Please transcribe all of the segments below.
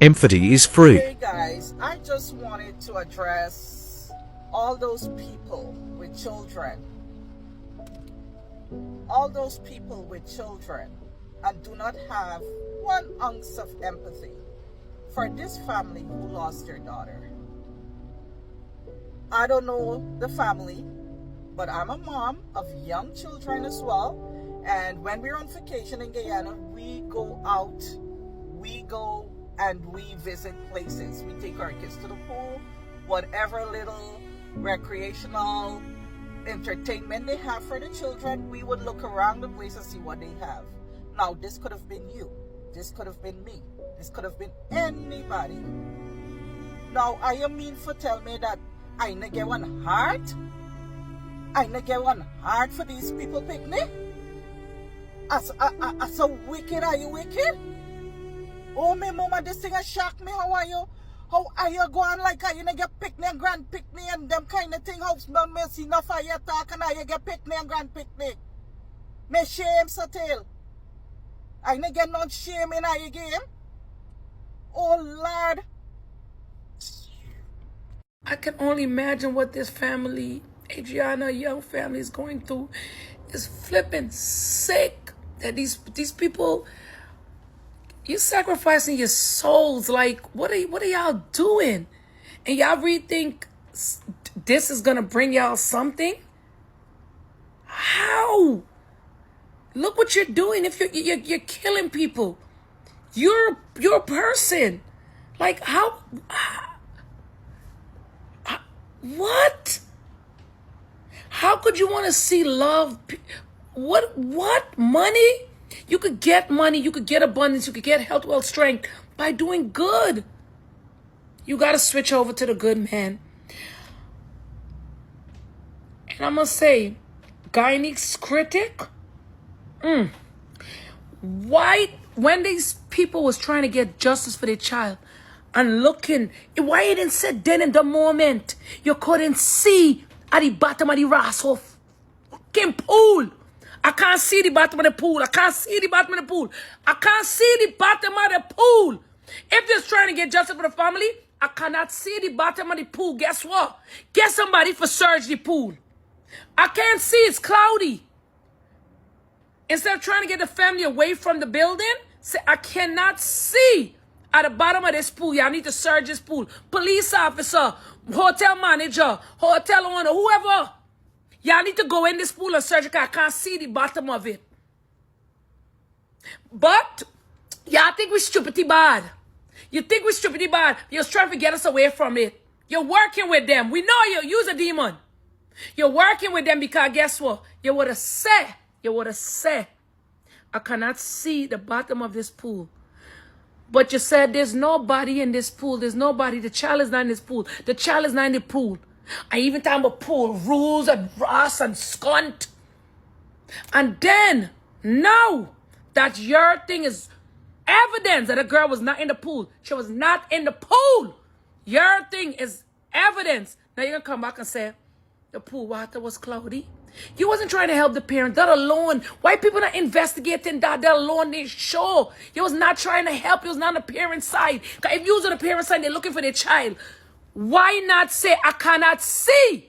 Empathy is free. Hey guys, I just wanted to address all those people with children, all those people with children, and do not have one ounce of empathy for this family who lost their daughter. I don't know the family, but I'm a mom of young children as well. And when we're on vacation in Guyana, we go out, we go and we visit places. We take our kids to the pool, whatever little recreational entertainment they have for the children, we would look around the place and see what they have. Now, this could have been you. This could have been me. This could have been anybody. Now, I am mean for tell me that I not get one heart. I not get one heart for these people picnic. As so wicked are you wicked? Oh, me mama, this thing has shocked me. How are you? How are you going like you not get picnic and grand picnic and them kind of thing? How's my messy enough for you talk and you get picnic and grand picnic? Me shame so tell. I not get no shame in your game. Oh Lord. I can only imagine what this family, Adriana, young family, is going through. Is flipping sick that these people, you sacrificing your souls. Like, what are y'all doing? And y'all really think this is gonna bring y'all something? How? Look what you're doing. If you're killing people, you're a person. Like, how what? How could you want to see love? What money? You could get money, you could get abundance, you could get health, wealth, strength by doing good. You got to switch over to the good, man. And I'm going to say, Guyanese critic, why, when these people was trying to get justice for their child and looking, why you didn't sit then in the moment? You couldn't see at the bottom of the rascal fucking pool. I can't see the bottom of the pool. I can't see the bottom of the pool. I can't see the bottom of the pool. If they're trying to get justice for the family, I cannot see the bottom of the pool. Guess what? Get somebody for search the pool. I can't see. It's cloudy. Instead of trying to get the family away from the building, say, I cannot see at the bottom of this pool. Y'all need to search this pool. Police officer, hotel manager, hotel owner, whoever. Y'all need to go in this pool and search because I can't see the bottom of it. But y'all think we stupidly bad. You think we stupidly bad. You're trying to get us away from it. You're working with them. We know you're a demon. You're working with them because guess what? You would have said, I cannot see the bottom of this pool. But you said there's nobody in this pool. There's nobody. The child is not in this pool. The child is not in the pool. I even talking about pool rules and Ross and Skunt. And then, now that your thing is evidence that a girl was not in the pool. She was not in the pool. Your thing is evidence. Now you're going to come back and say, the pool water was cloudy. You wasn't trying to help the parent. That alone. Why people not investigating that? That alone, they show. You was not trying to help. You was not on the parent's side. Because if you was on the parent's side, they're looking for their child. Why not say, I cannot see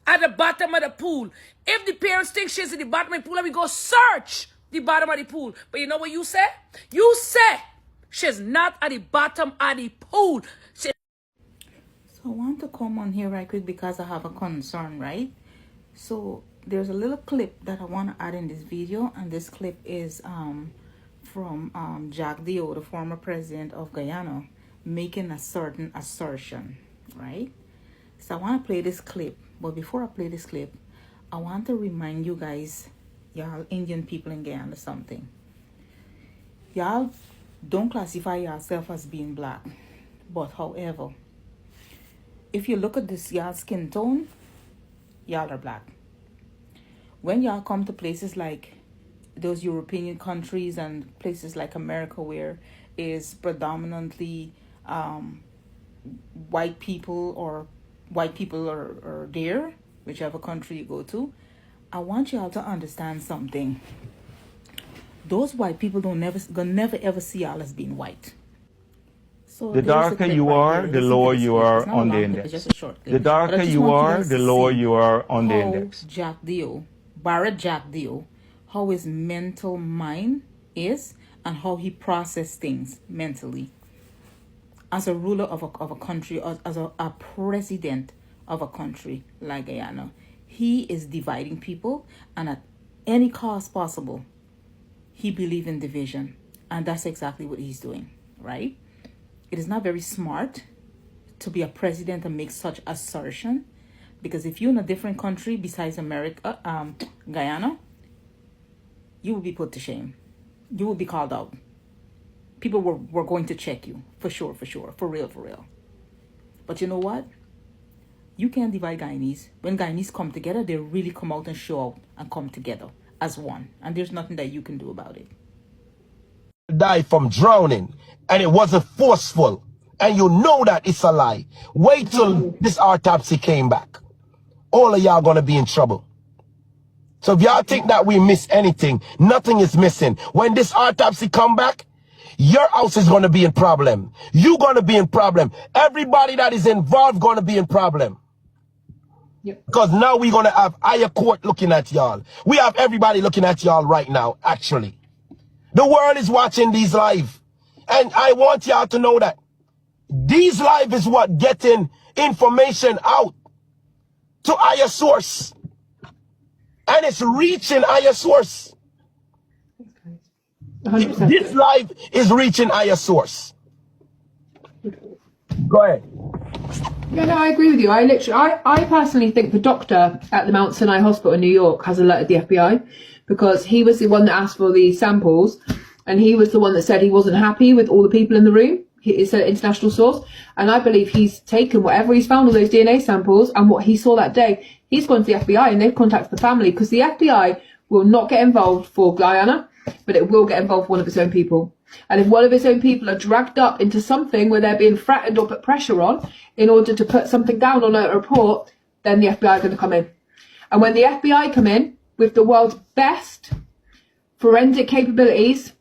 at the bottom of the pool? If the parents think she's in the bottom of the pool, let me go search the bottom of the pool. But you know what you say? You say she's not at the bottom of the pool. So I want to come on here right quick because I have a concern, right? So there's a little clip that I want to add in this video. And this clip is from Jack Dio, the former president of Guyana, making a certain assertion, right? So I want to play this clip, but before I play this clip, I want to remind you guys, y'all Indian people in Guyana, something. Y'all don't classify yourself as being black, but however, if you look at this y'all skin tone, y'all are black. When y'all come to places like those European countries and places like America where is predominantly white people or are there, whichever country you go to, I want y'all to understand something. Those white people gonna never ever see y'all as being white. So The darker you are, the lower you are on the index. It's just a short clip. The darker you are, the lower you are on the index. Jack Dio, Barrett Jack Dio, how his mental mind is and how he processes things mentally. As a ruler of a country, as a president of a country like Guyana, he is dividing people, and at any cost possible, he believes in division. And that's exactly what he's doing, right? It is not very smart to be a president and make such assertion, because if you're in a different country besides America, Guyana, you will be put to shame. You will be called out. People were going to check you, for sure, for real. But you know what? You can't divide Guyanese. When Guyanese come together, they really come out and show out and come together as one. And there's nothing that you can do about it. Died from drowning, and it wasn't forceful, and you know that it's a lie. Wait till this autopsy came back. All of y'all gonna be in trouble. So if y'all think that we miss anything, nothing is missing. When this autopsy come back, your house is gonna be in problem. You gonna be in problem. Everybody that is involved gonna be in problem. Yep. Because now we're gonna have higher court looking at y'all. We have everybody looking at y'all right now, actually. The world is watching these live. And I want y'all to know that these live is what getting information out to higher source. And it's reaching higher source. 100%. This live is reaching higher source. Go ahead. Yeah, no, I agree with you. I personally think the doctor at the Mount Sinai Hospital in New York has alerted the FBI, because he was the one that asked for the samples, and he was the one that said he wasn't happy with all the people in the room. It's an international source, and I believe he's taken whatever he's found, all those DNA samples, and what he saw that day, he's gone to the FBI and they've contacted the family, because the FBI will not get involved for Guyana, but it will get involved for one of its own people. And if one of its own people are dragged up into something where they're being threatened or put pressure on in order to put something down on a report, then the FBI are going to come in. And when the FBI come in with the world's best forensic capabilities,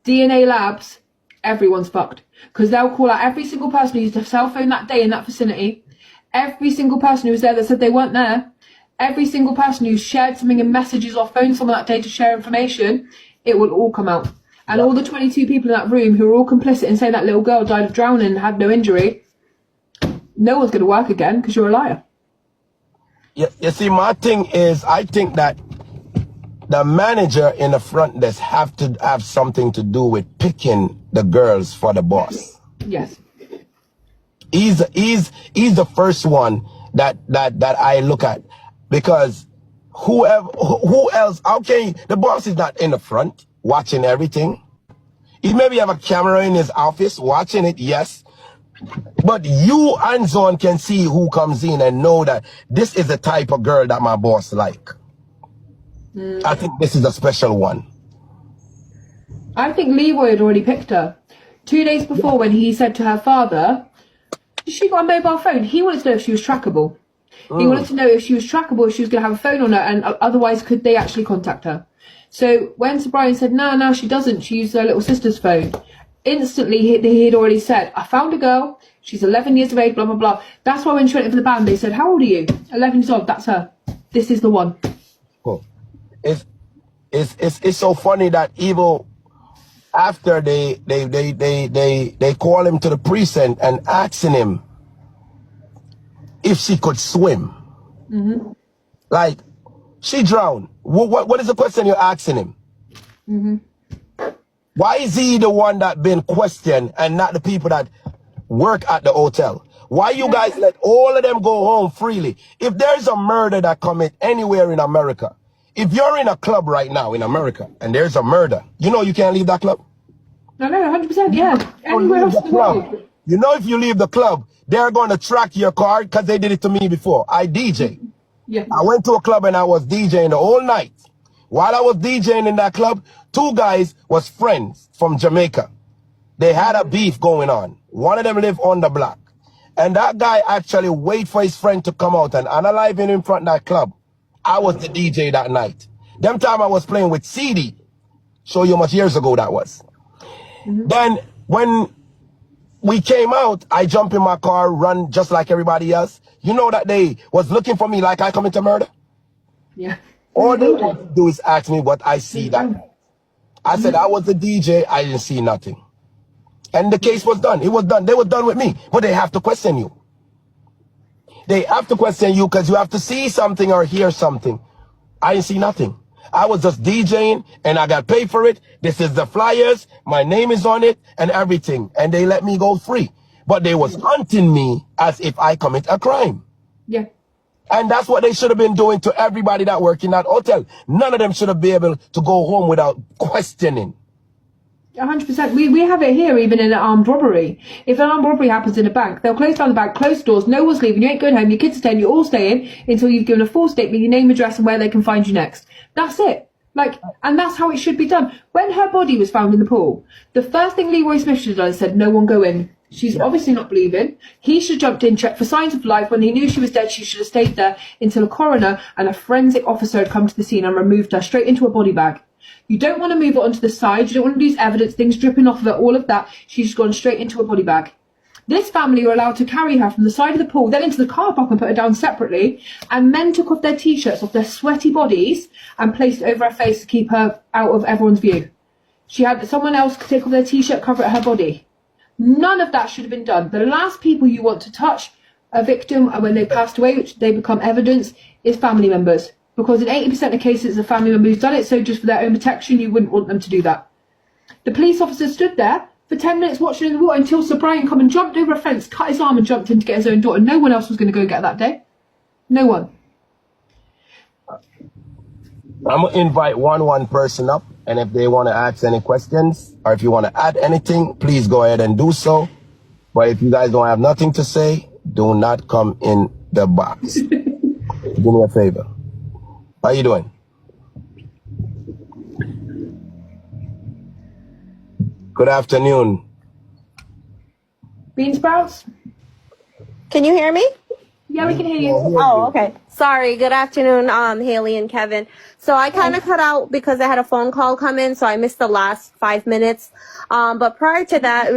DNA labs, everyone's fucked. Because they'll call out every single person who used a cell phone that day in that vicinity, every single person who was there that said they weren't there, every single person who shared something in messages or phoned someone that day to share information, it will all come out. And all the 22 people in that room who are all complicit in saying that little girl died of drowning and had no injury, no one's going to work again because you're a liar. You see, my thing is, I think that the manager in the front desk have to have something to do with picking the girls for the boss. Yes. He's the first one that I look at, because who else? Okay, the boss is not in the front watching everything. He maybe have a camera in his office watching it, yes. But you hands-on can see who comes in and know that this is the type of girl that my boss like. I think this is a special one. I think Leroy had already picked her. 2 days before, when he said to her father, she got a mobile phone. He wanted to know if she was trackable. He wanted to know if she was trackable, if she was going to have a phone on her, and otherwise could they actually contact her. So when Sir Brian said, no, she doesn't, she used her little sister's phone, instantly he had already said, I found a girl, she's 11 years of age, blah, blah, blah. That's why when she went in for the band, they said, how old are you? 11 years old, that's her. This is the one. Cool. It's so funny that even after they call him to the precinct and asking him if she could swim. Mm-hmm. Like, she drowned. What is the question you're asking him? Mm-hmm. Why is he the one that been questioned and not the people that work at the hotel? Why you guys let all of them go home freely? If there's a murder that commit anywhere in America, if you're in a club right now in America and there's a murder, you know you can't leave that club? No, 100%, yeah. Anywhere else in the world. You know, if you leave the club, they're going to track your car, because they did it to me before. I DJ. Yeah. I went to a club and I was DJing the whole night. While I was DJing in that club, two guys was friends from Jamaica. They had a beef going on. One of them lived on the block. And that guy actually waited for his friend to come out and analyze him in front of that club. I was the DJ that night. Them time I was playing with CD. Show you how much years ago that was. Mm-hmm. Then when we came out, I jump in my car, run just like everybody else. You know that they was looking for me like I committed murder? Yeah. All they want to do is ask me what I see that night. I said I was the DJ, I didn't see nothing. And the case was done. It was done. They were done with me. But they have to question you. They have to question you because you have to see something or hear something. I didn't see nothing. I was just DJing and I got paid for it. This is the flyers. My name is on it and everything. And they let me go free. But they was hunting me as if I commit a crime. Yeah. And that's what they should have been doing to everybody that worked in that hotel. None of them should have been able to go home without questioning. 100%. We have it here, even in an armed robbery. If an armed robbery happens in a bank, they'll close down the bank, close doors, no one's leaving, you ain't going home, your kids are staying, you're all staying until you've given a full statement, your name, address, and where they can find you next. That's it. Like, and that's how it should be done. When her body was found in the pool, the first thing Leroy Smith should have done is said, no one go in. She's obviously not believing. He should have jumped in, checked for signs of life. When he knew she was dead, she should have stayed there until a coroner and a forensic officer had come to the scene and removed her straight into a body bag. You don't want to move it onto the side. You don't want to lose evidence, things dripping off of it, all of that. She's gone straight into a body bag. This family were allowed to carry her from the side of the pool, then into the car park and put her down separately. And men took off their T-shirts off their sweaty bodies and placed it over her face to keep her out of everyone's view. She had someone else take off their T-shirt, cover it her body. None of that should have been done. The last people you want to touch a victim when they passed away, which they become evidence, is family members. Because in 80% of cases, it's a family member who's done it, so just for their own protection, you wouldn't want them to do that. The police officer stood there for 10 minutes watching in the water until Sir Brian come and jumped over a fence, cut his arm and jumped in to get his own daughter. No one else was going to go get that day. No one. I'm going to invite one person up, and if they want to ask any questions, or if you want to add anything, please go ahead and do so. But if you guys don't have nothing to say, do not come in the box. Do me a favor. How you doing? Good afternoon. Bean sprouts? Can you hear me? Yeah, we can hear you. Oh, okay. Sorry. Good afternoon, Haley and Kevin. So I kind of cut out because I had a phone call come in, so I missed the last 5 minutes. But prior to that,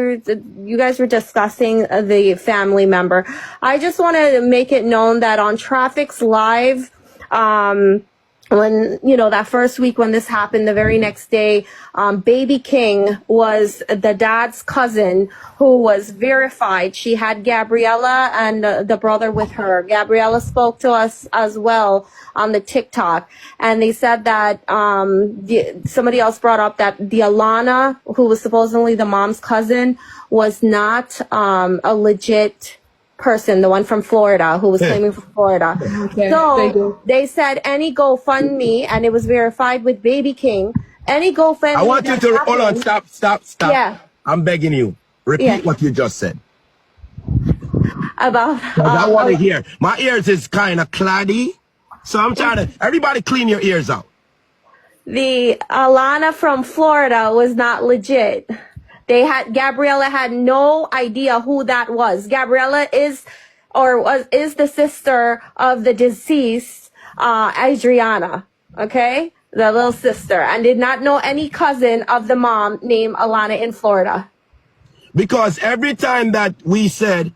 you guys were discussing the family member. I just want to make it known that on Traffic's Live, when, you know, that first week when this happened, the very next day, Baby King was the dad's cousin who was verified. She had Gabriella and the brother with her. Gabriella spoke to us as well on the TikTok. And they said that somebody else brought up that the Alana, who was supposedly the mom's cousin, was not a legit person, the one from Florida who was claiming from Florida. Okay, so they said any GoFundMe, and it was verified with Baby King. Any GoFundMe. I want you to hold on. Stop. Yeah. I'm begging you. Repeat what you just said. About. I want to hear. My ears is kind of claddy, so I'm trying to. Everybody, clean your ears out. The Alana from Florida was not legit. Gabriella had no idea who that was. Gabriella is the sister of the deceased, Adriana. Okay? The little sister. And did not know any cousin of the mom named Alana in Florida. Because every time that we said